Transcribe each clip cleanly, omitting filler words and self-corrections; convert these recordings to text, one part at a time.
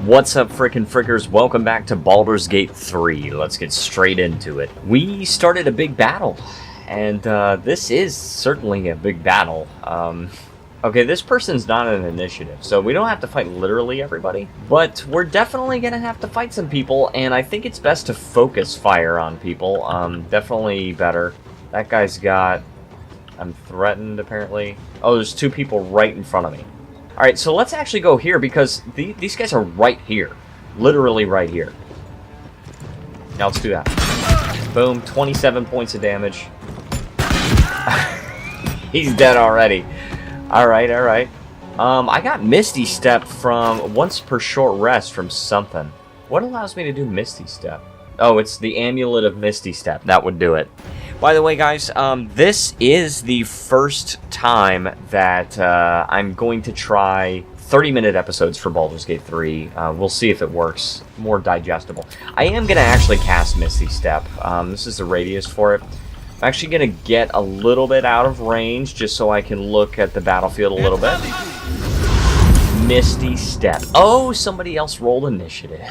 What's up, frickin' frickers? Welcome back to Baldur's Gate 3. Let's get straight into it. We started a big battle, and this is certainly a big battle. Okay, this person's not an initiative, so we don't have to fight literally everybody, but we're definitely gonna have to fight some people, and I think it's best to focus fire on people. Definitely better. That guy's got... I'm threatened, apparently. Oh, there's two people right in front of me. Alright, so let's actually go here, because these guys are right here. Literally right here. Now let's do that. Boom, 27 points of damage. He's dead already. Alright, alright. I got Misty Step from once per short rest from something. What allows me to do Misty Step? Oh, it's the Amulet of Misty Step. That would do it. By the way, guys, this is the first time that I'm going to try 30-minute episodes for Baldur's Gate 3. We'll see if it works. More digestible. I am going to actually cast Misty Step. This is the radius for it. I'm actually going to get a little bit out of range just so I can look at the battlefield a little bit. Misty Step. Oh, somebody else rolled initiative.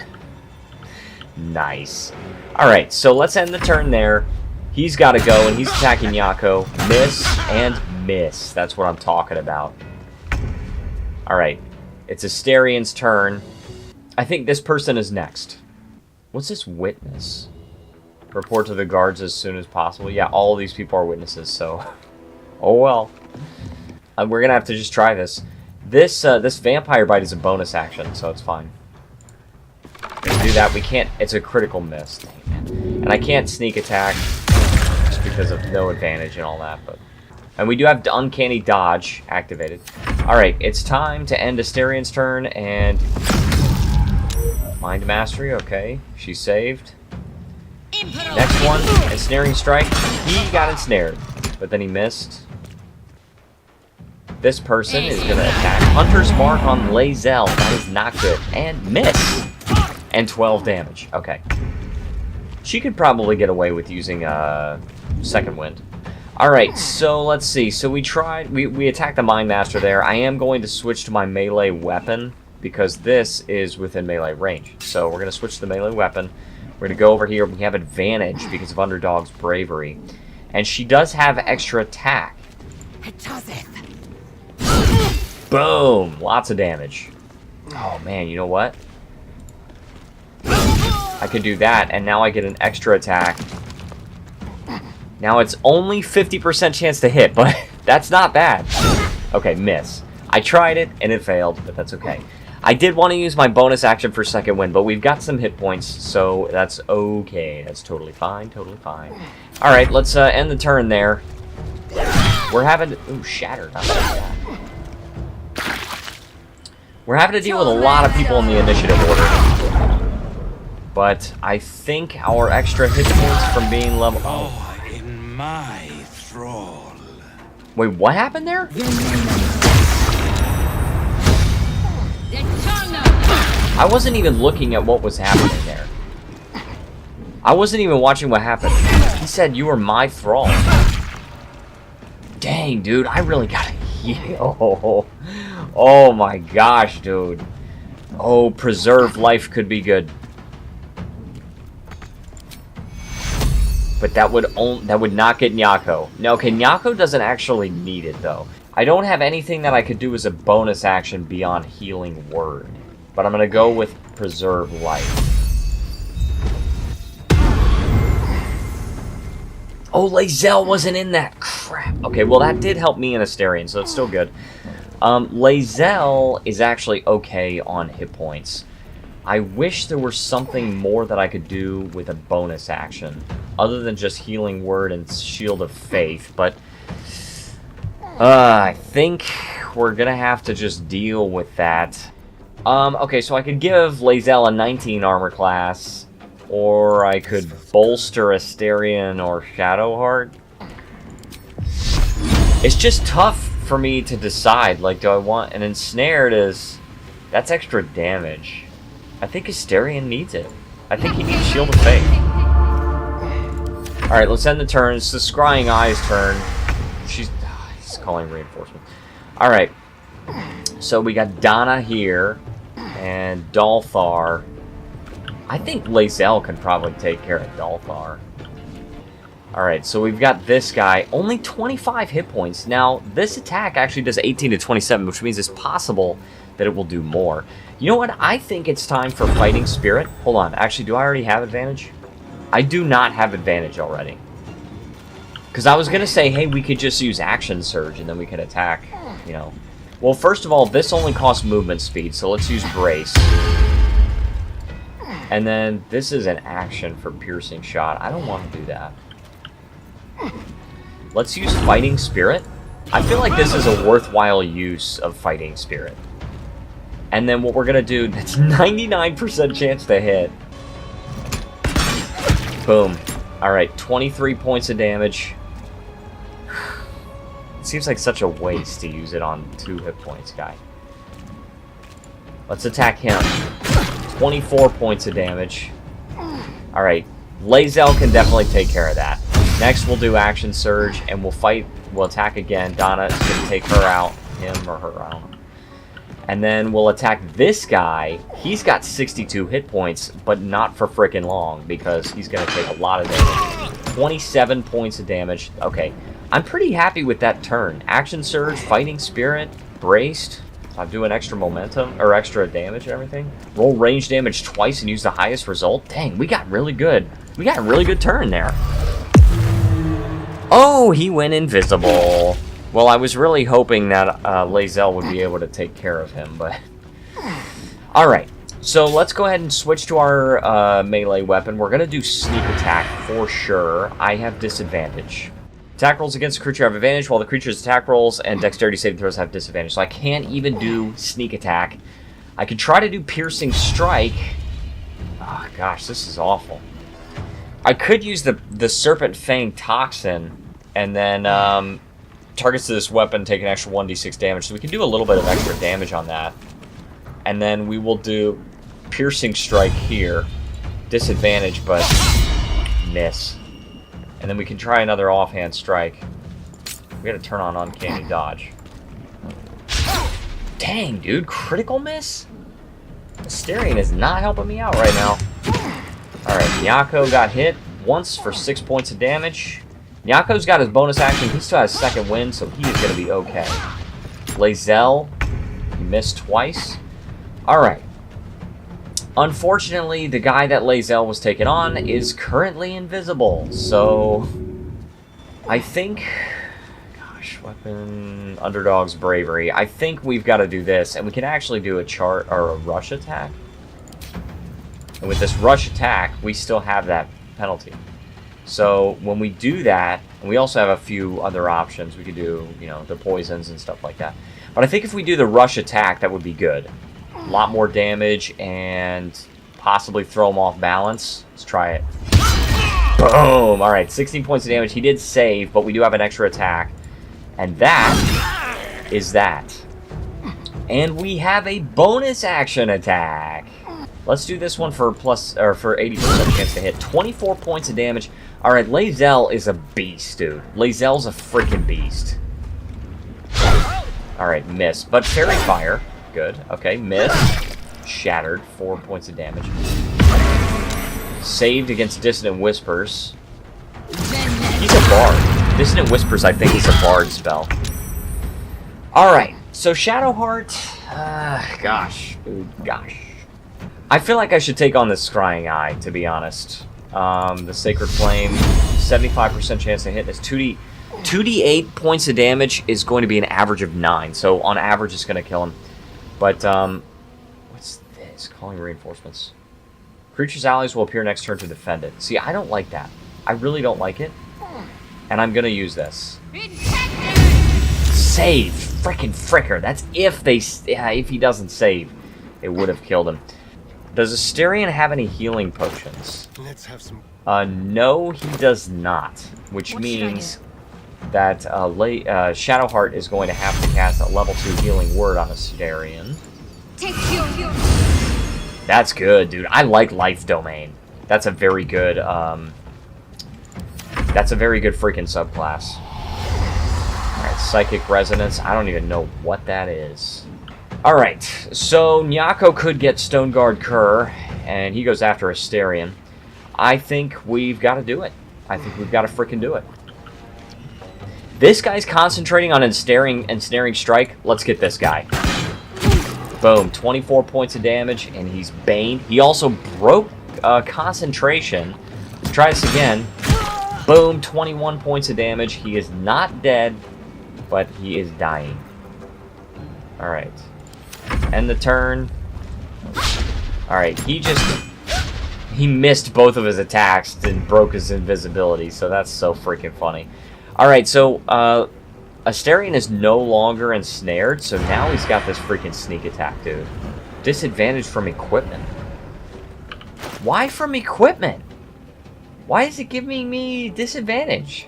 Nice. Alright, so let's end the turn there. He's got to go, and he's attacking Nyako. Miss and miss. That's what I'm talking about. Alright. It's Asterian's turn. I think this person is next. What's this witness? Report to the guards as soon as possible. Yeah, all of these people are witnesses, so... Oh well. We're going to have to just try this. This vampire bite is a bonus action, so it's fine. We can do that. We can't... It's a critical miss. Dang it. And I can't sneak attack... because of no advantage and all that, but... And we do have Uncanny Dodge activated. Alright, it's time to end Asterian's turn, and... Mind Mastery, okay. She's saved. Next one, Ensnaring Strike. He got ensnared, but then he missed. This person is going to attack Hunter's Mark on Lae'zel. That is not good. And miss! And 12 damage. Okay. She could probably get away with using Second Wind. Alright, so let's see. So we attacked the Mind Master there. I am going to switch to my melee weapon because this is within melee range. So we're going to switch to the melee weapon. We're going to go over here. We have advantage because of Underdog's bravery. And she does have extra attack. Boom! Lots of damage. Oh man, you know what? I could do that, and now I get an extra attack. Now it's only 50% chance to hit, but that's not bad. Okay, miss. I tried it, and it failed, but that's okay. I did want to use my bonus action for Second Wind, but we've got some hit points, so that's okay. That's totally fine, totally fine. Alright, let's end the turn there. We're having... Ooh, shattered. Not like that. We're having to deal with a lot of people in the initiative order. But I think our extra hit points from being level... Oh, in my thrall. Wait, what happened there? I wasn't even looking at what was happening there. I wasn't even watching what happened. He said you were my thrall. Dang, dude, I really gotta heal. Oh my gosh, dude. Oh, preserve life could be good. But that would not get Nyako. No, okay, Nyako doesn't actually need it, though. I don't have anything that I could do as a bonus action beyond Healing Word. But I'm going to go with Preserve Life. Oh, Lae'zel wasn't in that. Crap. Okay, well, that did help me in Asterian, so it's still good. Lae'zel is actually okay on hit points. I wish there was something more that I could do with a bonus action, other than just Healing Word and Shield of Faith, but I think we're gonna have to just deal with that. Okay, so I could give Lae'zel a 19 armor class, or I could bolster Asterian or Shadowheart. It's just tough for me to decide, like, do I want an Ensnared is... That's extra damage. I think Asterian needs it. I think he needs Shield of Faith. Alright, let's end the turn. It's the Scrying Eye's turn. He's calling reinforcement. Alright. So we got Donna here. And Dalthar. I think Lae'zel can probably take care of Dalthar. Alright, so we've got this guy. Only 25 hit points. Now, this attack actually does 18 to 27, which means it's possible that it will do more. You know what? I think it's time for Fighting Spirit. Hold on. Actually, do I already have advantage? I do not have advantage already. Because I was going to say, hey, we could just use Action Surge and then we could attack, you know. Well, first of all, this only costs movement speed, so let's use Brace. And then this is an action for Piercing Shot. I don't want to do that. Let's use Fighting Spirit. I feel like this is a worthwhile use of Fighting Spirit. And then what we're going to do, that's 99% chance to hit. Boom. Alright, 23 points of damage. It seems like such a waste to use it on 2 hit points, guy. Let's attack him. 24 points of damage. Alright, Lae'zel can definitely take care of that. Next, we'll do Action Surge, and we'll attack again. Donna is going to take her out. Him or her, I don't know. And then we'll attack this guy. He's got 62 hit points, but not for freaking long, because he's going to take a lot of damage. 27 points of damage. Okay, I'm pretty happy with that turn. Action Surge, Fighting Spirit, Braced. I'm doing extra momentum, or extra damage and everything. Roll range damage twice and use the highest result. Dang, we got really good. We got a really good turn there. Oh, he went invisible. Well, I was really hoping that Lae'zel would be able to take care of him, but... Alright, so let's go ahead and switch to our melee weapon. We're going to do Sneak Attack for sure. I have disadvantage. Attack rolls against the creature have advantage, while the creature's attack rolls and dexterity saving throws have disadvantage. So I can't even do Sneak Attack. I could try to do Piercing Strike. Oh, gosh, this is awful. I could use the Serpent Fang Toxin, and then targets to this weapon take an extra 1d6 damage. So we can do a little bit of extra damage on that. And then we will do Piercing Strike here. Disadvantage, but miss. And then we can try another offhand strike. We gotta turn on Uncanny Dodge. Dang, dude, critical miss? Astarion is not helping me out right now. Alright, Nyako got hit once for 6 points of damage. Nyako's got his bonus action. He still has second wind, so he is going to be okay. Lae'zel, he missed twice. Alright. Unfortunately, the guy that Lae'zel was taking on is currently invisible. So, I think... Gosh, weapon... Underdog's Bravery. I think we've got to do this. And we can actually do a chart or a rush attack. And with this rush attack, we still have that penalty. So when we do that, and we also have a few other options. We could do, you know, the poisons and stuff like that. But I think if we do the rush attack, that would be good. A lot more damage and possibly throw him off balance. Let's try it. Boom! Alright, 16 points of damage. He did save, but we do have an extra attack. And that is that. And we have a bonus action attack. Let's do this one for plus, or for 80% chance to hit. 24 points of damage. Alright, Lae'zel is a beast, dude. Lae'zel's a freaking beast. Alright, miss. But Fairy Fire. Good. Okay, miss. Shattered. 4 points of damage. Saved against Dissonant Whispers. He's a bard. Dissonant Whispers, I think, is a bard spell. Alright, so Shadowheart... gosh. Ooh, gosh. I feel like I should take on this Scrying Eye, to be honest. The Sacred Flame, 75% chance to hit. This 2d8 points of damage is going to be an average of 9. So on average, it's going to kill him. But, what's this? Calling Reinforcements. Creature's allies will appear next turn to defend it. See, I don't like that. I really don't like it. And I'm going to use this. Save! Frickin' fricker. That's if he doesn't save. It would have killed him. Does Astarion have any healing potions? Let's have some. No, he does not. Which means that Shadowheart is going to have to cast a level 2 healing word on Astarion. That's good, dude. I like Life Domain. That's a very good, that's a very good freaking subclass. Alright, Psychic Resonance. I don't even know what that is. Alright, so Nyako could get Stone Guard Kerr, and he goes after Asterion. I think we've got to do it. I think we've got to frickin' do it. This guy's concentrating on ensnaring strike. Let's get this guy. Boom, 24 points of damage, and he's baned. He also broke concentration. Let's try this again. Boom, 21 points of damage. He is not dead, but he is dying. Alright. End the turn. Alright, he missed both of his attacks and broke his invisibility, so that's so freaking funny. Alright, so Asterion is no longer ensnared, so now he's got this freaking sneak attack, dude. Disadvantage from equipment. Why from equipment? Why is it giving me disadvantage?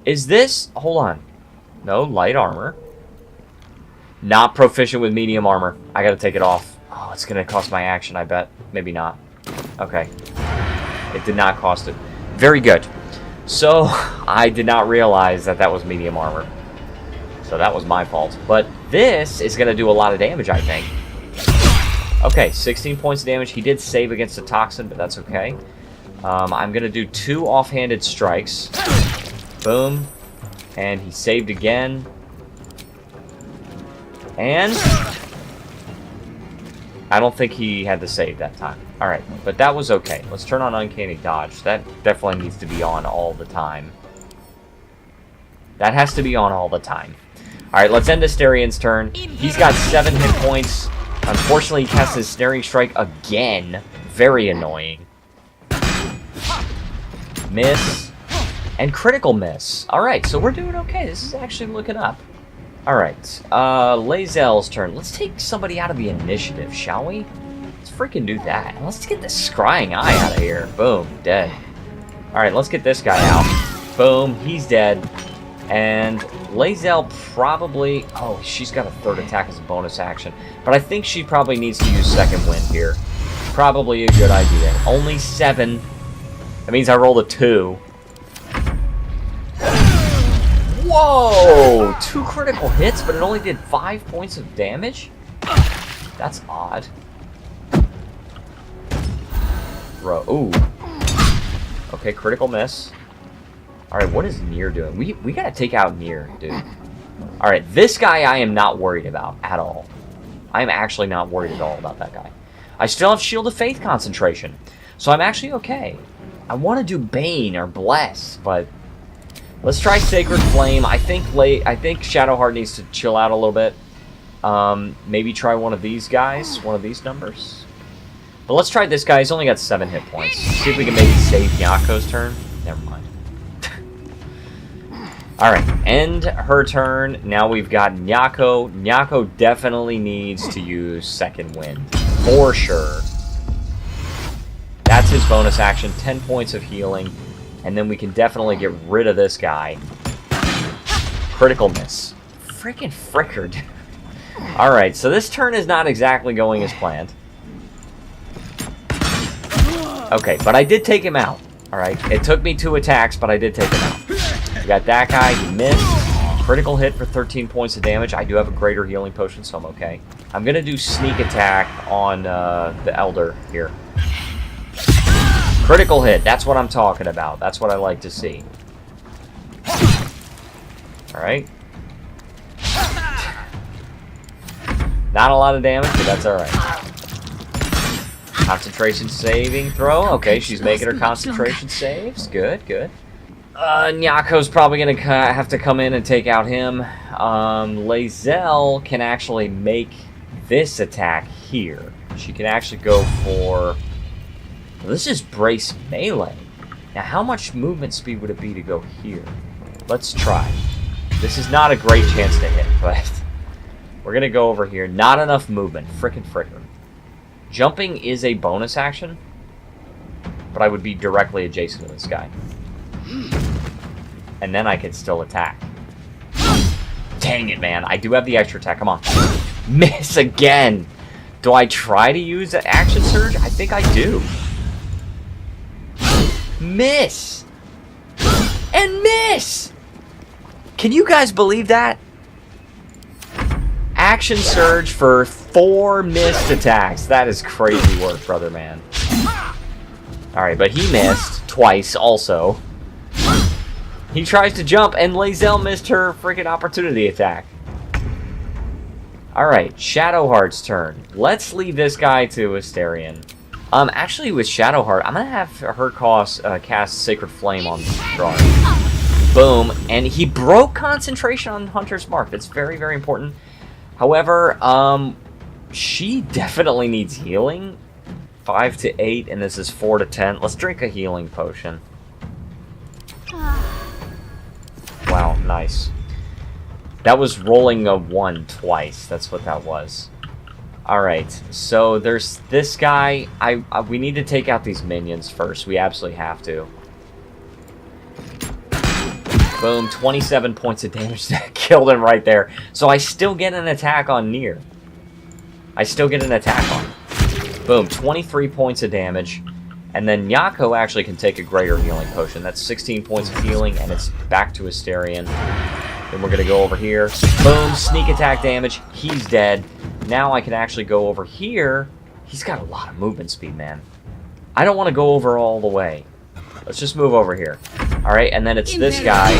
Is this... Hold on. No, light armor. Not proficient with medium armor. I gotta take it off. Oh, it's gonna cost my action, I bet. Maybe not. Okay. It did not cost it. Very good. So, I did not realize that that was medium armor. So that was my fault. But this is gonna do a lot of damage, I think. Okay, 16 points of damage. He did save against the toxin, but that's okay. I'm gonna do 2 offhanded strikes. Boom. And he saved again. And I don't think he had to save that time. Alright, but that was okay. Let's turn on Uncanny Dodge. That definitely needs to be on all the time. That has to be on all the time. Alright, let's end Asterion's turn. He's got 7 hit points. Unfortunately, he casts his Snaring Strike again. Very annoying. Miss. And critical miss. Alright, so we're doing okay. This is actually looking up. Alright, Lae'zel's turn. Let's take somebody out of the initiative, shall we? Let's freaking do that. And let's get the Scrying Eye out of here. Boom, dead. Alright, let's get this guy out. Boom, he's dead. And Lae'zel probably... Oh, she's got a 3rd attack as a bonus action. But I think she probably needs to use Second Wind here. Probably a good idea. Only 7. That means I rolled a 2. Whoa! 2 critical hits, but it only did 5 points of damage? That's odd. Ooh. Okay, critical miss. Alright, what is Nere doing? We gotta take out Nere, dude. Alright, this guy I am not worried about at all. I am actually not worried at all about that guy. I still have Shield of Faith concentration, so I'm actually okay. I want to do Bane or Bless, but... Let's try Sacred Flame. I think Shadowheart needs to chill out a little bit. Maybe try one of these guys, one of these numbers. But let's try this guy. He's only got 7 hit points. See if we can maybe save Nyako's turn. Never mind. Alright, end her turn. Now we've got Nyako. Nyako definitely needs to use Second Wind. For sure. That's his bonus action. 10 points of healing. And then we can definitely get rid of this guy. Critical miss. Freaking frickered. Alright, so this turn is not exactly going as planned. Okay, but I did take him out. Alright, it took me 2 attacks, but I did take him out. We got that guy, he missed. Critical hit for 13 points of damage. I do have a greater healing potion, so I'm okay. I'm going to do sneak attack on the Elder here. Critical hit, that's what I'm talking about. That's what I like to see. Alright. Not a lot of damage, but that's alright. Concentration saving throw. Okay, she's making her concentration saves. Good, good. Nyako's probably going to have to come in and take out him. Lae'zel can actually make this attack here. She can actually go for... Well, this is brace melee. Now, how much movement speed would it be to go here? Let's try. This is not a great chance to hit, but we're going to go over here. Not enough movement. Frickin' fricker. Jumping is a bonus action, but I would be directly adjacent to this guy. And then I can still attack. Dang it, man. I do have the extra attack. Come on. Miss again. Do I try to use an action surge? I think I do. Miss! And miss! Can you guys believe that? Action surge for 4 missed attacks. That is crazy work, brother man. Alright, but he missed twice also. He tries to jump, and Lae'zel missed her freaking opportunity attack. Alright, Shadowheart's turn. Let's leave this guy to Astarion. Actually, with Shadowheart, I'm going to have her cast Sacred Flame on Drawn. Boom. And he broke concentration on Hunter's Mark. That's very, very important. However, she definitely needs healing. 5 to 8, and this is 4 to 10. Let's drink a healing potion. Wow, nice. That was rolling a 1 twice. That's what that was. Alright, so there's this guy. We need to take out these minions first. We absolutely have to. Boom, 27 points of damage. That killed him right there. So I still get an attack on Nere. I still get an attack on him. Boom, 23 points of damage. And then Nyako actually can take a greater healing potion. That's 16 points of healing, and it's back to Astarion. Then we're going to go over here. Boom, sneak attack damage. He's dead. Now I can actually go over here. He's got a lot of movement speed, man. I don't want to go over all the way. Let's just move over here. Alright, and then it's this guy.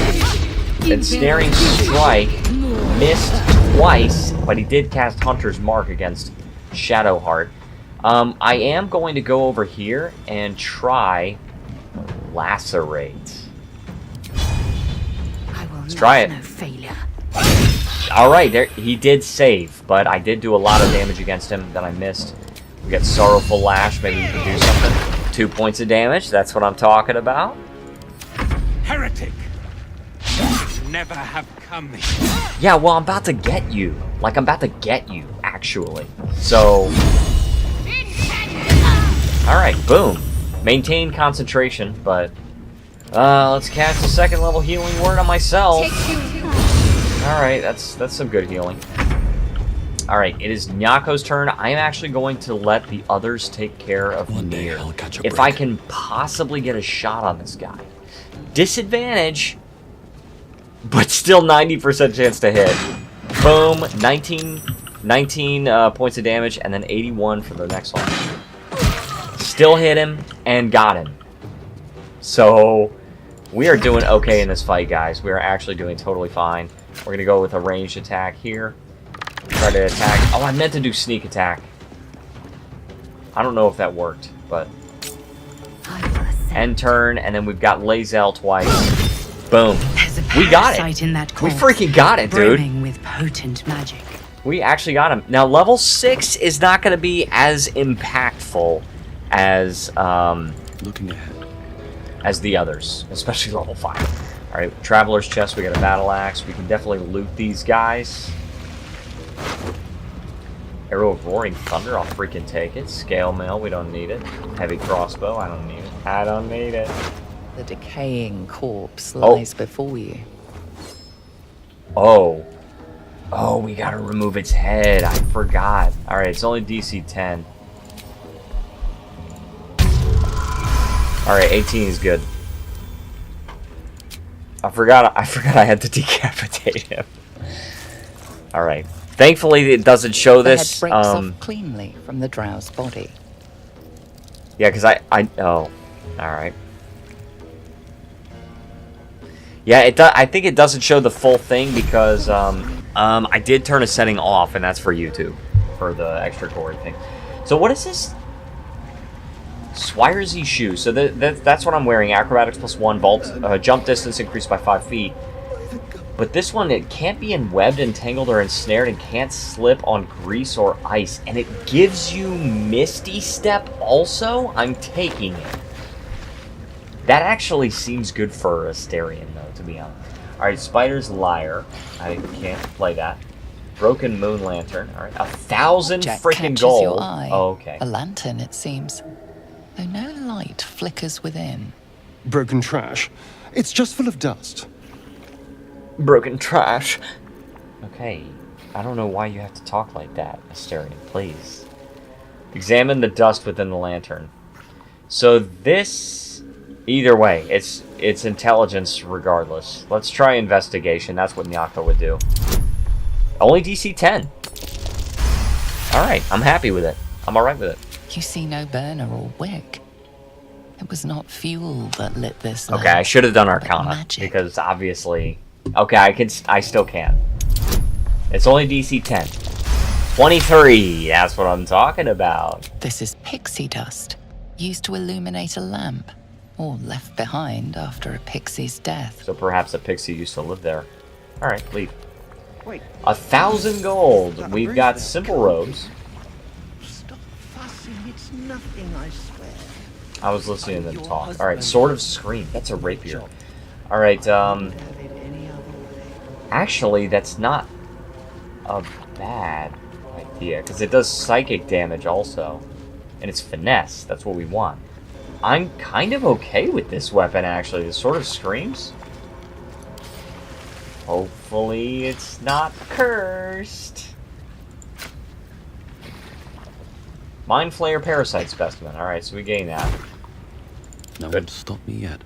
Ensnaring Strike. Missed twice, but he did cast Hunter's Mark against Shadowheart. I am going to go over here and try Lacerate. Let's try it. Alright, he did save, but I did do a lot of damage against him that I missed. We got Sorrowful Lash, maybe you can do something. 2 points of damage, that's what I'm talking about. Heretic! You never have come here. Yeah, well, I'm about to get you. Like, I'm about to get you, actually. So... Alright, boom. Maintain concentration, but... let's cast a 2nd level healing word on myself. Alright, that's some good healing. Alright, it is Nyako's turn. I am actually going to let the others take care of Nere. If I can possibly get a shot on this guy. Disadvantage, but still 90% chance to hit. Boom, 19 points of damage, and then 81 for the next one. Still hit him, and got him. So, we are doing okay in this fight, guys. We are actually doing totally fine. We're going to go with a ranged attack here. Try to attack. Oh, I meant to do sneak attack. I don't know if that worked, but... End turn, and then we've got Lae'zel twice. Boom. We got it. We freaking got it, dude. With potent magic. We actually got him. Now, level 6 is not going to be as impactful as... Looking ahead. As the others, especially level 5. Alright, Traveler's Chest, we got a Battle Axe. We can definitely loot these guys. Arrow of Roaring Thunder, I'll freaking take it. Scale Mail, we don't need it. Heavy Crossbow, I don't need it. I don't need it. The decaying corpse lies before you. Oh. Oh, we gotta remove its head. I forgot. Alright, it's only DC 10. Alright, 18 is good. I forgot I had to decapitate him. Alright. Thankfully it doesn't show this. The head breaks off cleanly from the drow's body. Yeah, because oh. Alright. Yeah, I think it doesn't show the full thing because I did turn a setting off, and that's for YouTube. For the extra gory thing. So what is this? Swiresy shoe. So that's what I'm wearing. Acrobatics +1, vault, jump distance increased by 5 feet. But this one, it can't be enwebbed, entangled, or ensnared, and can't slip on grease or ice. And it gives you Misty Step also? I'm taking it. That actually seems good for Astarion, though, to be honest. Alright, Spider's Lyre. I can't play that. Broken Moon Lantern. Alright, 1,000 freaking gold. Your eye. Oh, okay. A lantern, it seems. Though no light flickers within. Broken trash. It's just full of dust. Broken trash. Okay. I don't know why you have to talk like that, Astarion. Please. Examine the dust within the lantern. So this... Either way, it's intelligence regardless. Let's try investigation. That's what Nyako would do. Only DC 10. Alright, I'm happy with it. I'm alright with it. You see no burner or wick. It was not fuel that lit this Okay, I lamp, should have done but Arcana. magic. Because obviously... Okay, I still can. It's only DC 10. 23, that's what I'm talking about. This is pixie dust, used to illuminate a lamp, or left behind after a pixie's death. So perhaps a pixie used to live there. Alright, leave. Wait. 1,000 gold. We've got simple robes. Stop fussing. It's nothing, I swear. I was listening to them talk. Alright, Sword of Scream. That's a rapier. Alright, Have it any other way. actually, that's not a bad idea, because it does psychic damage also. And it's finesse. That's what we want. I'm kind of okay with this weapon, actually. The Sword of Screams. Hopefully it's not cursed. Mind Flayer Parasite Specimen. Alright, so we gain that. No Good. one stopped me yet.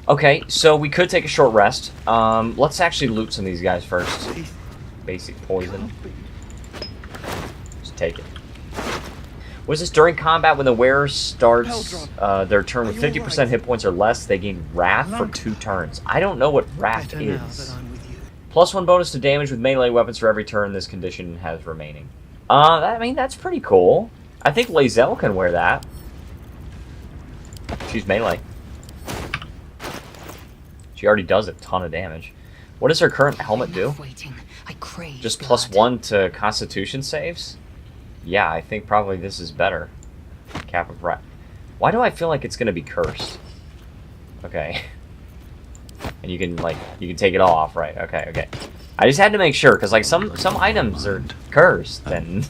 Okay, so we could take a short rest. Let's actually loot some of these guys first. Basic poison. Just take it. Was this during combat when the wearer starts their turn with 50% hit points or less, they gain Wrath for 2 turns. I don't know what Wrath Better now is. that I'm with you. +1 bonus to damage with melee weapons for every turn this condition has remaining. I mean, that's pretty cool. I think Lae'zel can wear that. She's melee. She already does a ton of damage. What does her current helmet do? Just +1 to Constitution saves? Yeah, I think probably this is better. Cap of Wrath. Why do I feel like it's gonna be cursed? Okay. And you can take it off, right? Okay. I just had to make sure, because like some items are cursed, and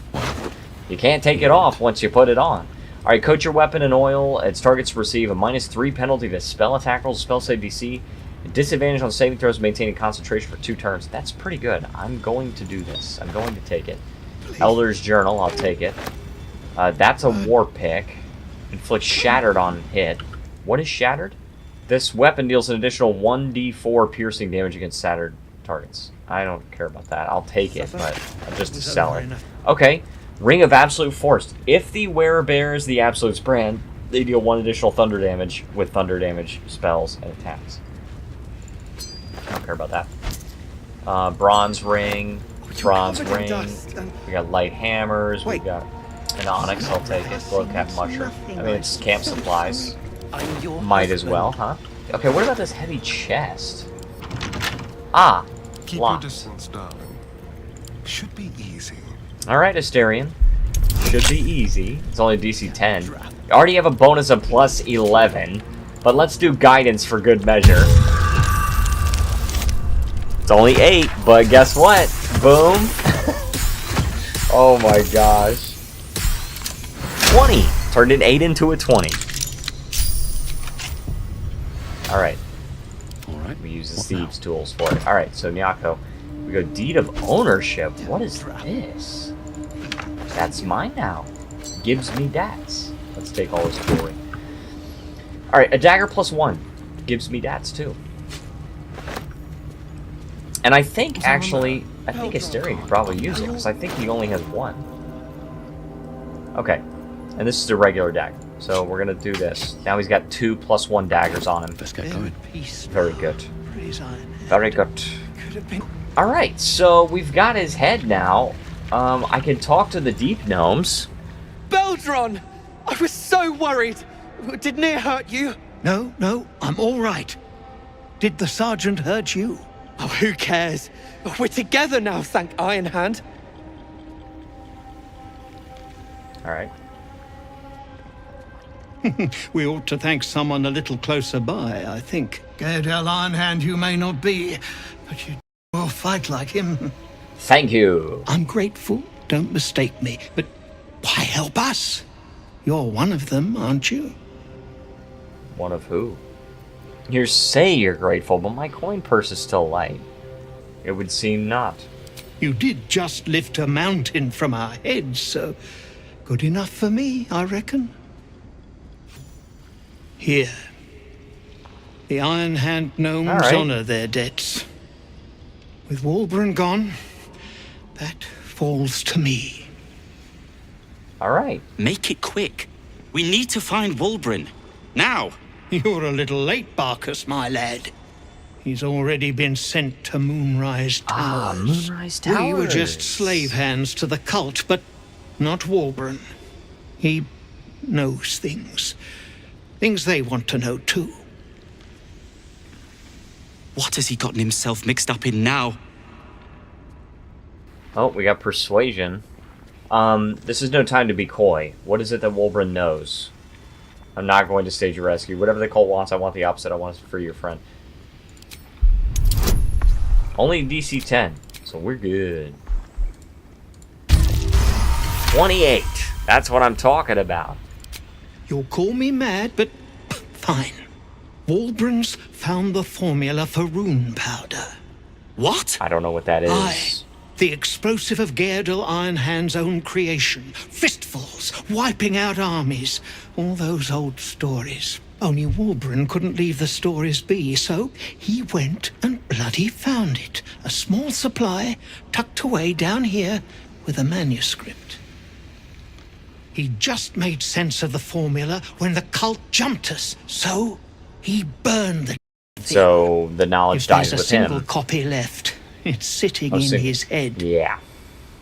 you can't take it off once you put it on. Alright, coat your weapon in oil. Its targets receive a -3 penalty to spell attack rolls, spell save DC, and disadvantage on saving throws, maintaining concentration for 2 turns. That's pretty good. I'm going to do this. I'm going to take it. Elder's Journal, I'll take it. That's a war pick. Inflicts Shattered on hit. What is Shattered? This weapon deals an additional 1d4 piercing damage against shattered targets. I don't care about that. I'll take it, but just to sell it. Okay. Ring of Absolute Force. If the wearer bears the Absolute's brand, they deal 1 additional thunder damage with thunder damage spells and attacks. I don't care about that. Bronze ring. Bronze ring. We got light hammers. We got an onyx. I'll take it. Glow cap mushroom. I mean, it's camp supplies. Might as well, huh? Okay, what about this heavy chest? Ah, Keep locked. your distance, darling. Should be easy. Alright, Asterion. Should be easy. It's only DC 10. You already have a bonus of +11. But let's do guidance for good measure. It's only 8, but guess what? Boom. Oh my gosh. 20. Turned an 8 into a 20. Alright. Alright. We use the Thieves' tools for it. Alright, so Nyako. We go Deed of Ownership. What is this? That's mine now. Gives me dats. Let's take all his jewelry. Alright, a dagger +1. Gives me dats too. And I think, actually, I think Asterion could probably use it, because I think he only has 1. Okay. And this is a regular dagger. So we're going to do this. Now he's got 2 +1 daggers on him. Let's get going. Very good. Very good. Alright, so we've got his head now. I can talk to the deep gnomes. Baldur! I was so worried! Did Nere hurt you? No, I'm all right. Did the sergeant hurt you? Oh, who cares? We're together now, thank Iron Hand. Alright. We ought to thank someone a little closer by, I think. Gaedel Iron Hand you may not be, but you will fight like him. Thank you. I'm grateful, don't mistake me, but why help us? You're one of them, aren't you? One of who? You say you're grateful, but my coin purse is still light. It would seem not. You did just lift a mountain from our heads, so good enough for me, I reckon. Here. The Iron Hand gnomes All right. honor their debts. With Walburn gone, that falls to me. All right. Make it quick. We need to find Wulbren. Now! You're a little late, Barkus, my lad. He's already been sent to Moonrise Towers. Moonrise Towers. We were just slave hands to the cult, but not Wulbren. He knows things. Things they want to know, too. What has he gotten himself mixed up in now? Oh, we got persuasion. This is no time to be coy. What is it that Wulbren knows? I'm not going to stage your rescue. Whatever the cult wants, I want the opposite. I want to free your friend. Only DC 10, so we're good. 28. That's what I'm talking about. You'll call me mad, but fine. Wulbren's found the formula for rune powder. What? I don't know what that is. Aye. The explosive of Gaerdel Ironhand's own creation. Fistfuls, wiping out armies. All those old stories. Only Wulbren couldn't leave the stories be, so he went and bloody found it. A small supply, tucked away down here, with a manuscript. He just made sense of the formula when the cult jumped us, so he burned the thing. So the knowledge If dies there's a with him. single copy left, it's sitting Oh, in so- his head. Yeah.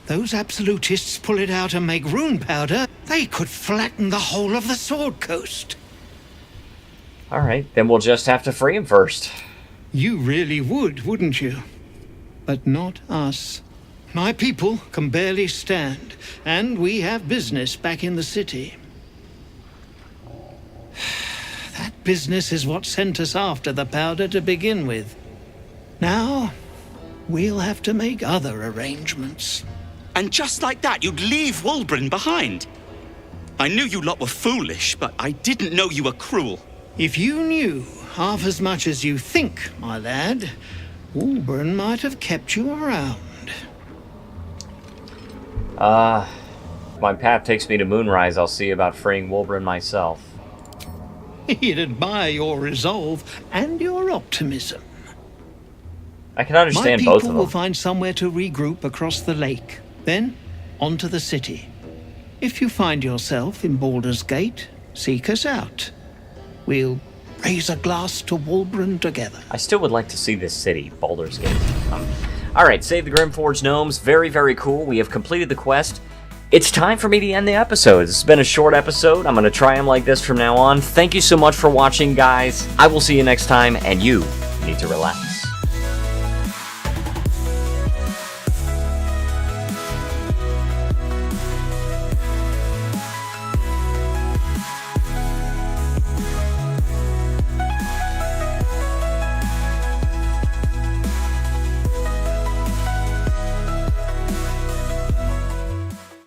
Those absolutists pull it out and make rune powder, they could flatten the whole of the Sword Coast. Alright, then we'll just have to free him first. You really would, wouldn't you? But not us. My people can barely stand, and we have business back in the city. That business is what sent us after the powder to begin with. Now, we'll have to make other arrangements. And just like that, you'd leave Wulbren behind. I knew you lot were foolish, but I didn't know you were cruel. If you knew half as much as you think, my lad, Wulbren might have kept you around. If my path takes me to Moonrise, I'll see about freeing Wulbren myself. He'd admire your resolve and your optimism. I can understand My both people of will them. find somewhere to regroup across the lake. Then, on to the city. If you find yourself in Baldur's Gate, seek us out. We'll raise a glass to Wulbren together. I still would like to see this city, Baldur's Gate. Alright, save the Grimforge Gnomes. Very, very cool. We have completed the quest. It's time for me to end the episode. This has been a short episode. I'm going to try them like this from now on. Thank you so much for watching, guys. I will see you next time, and you need to relax.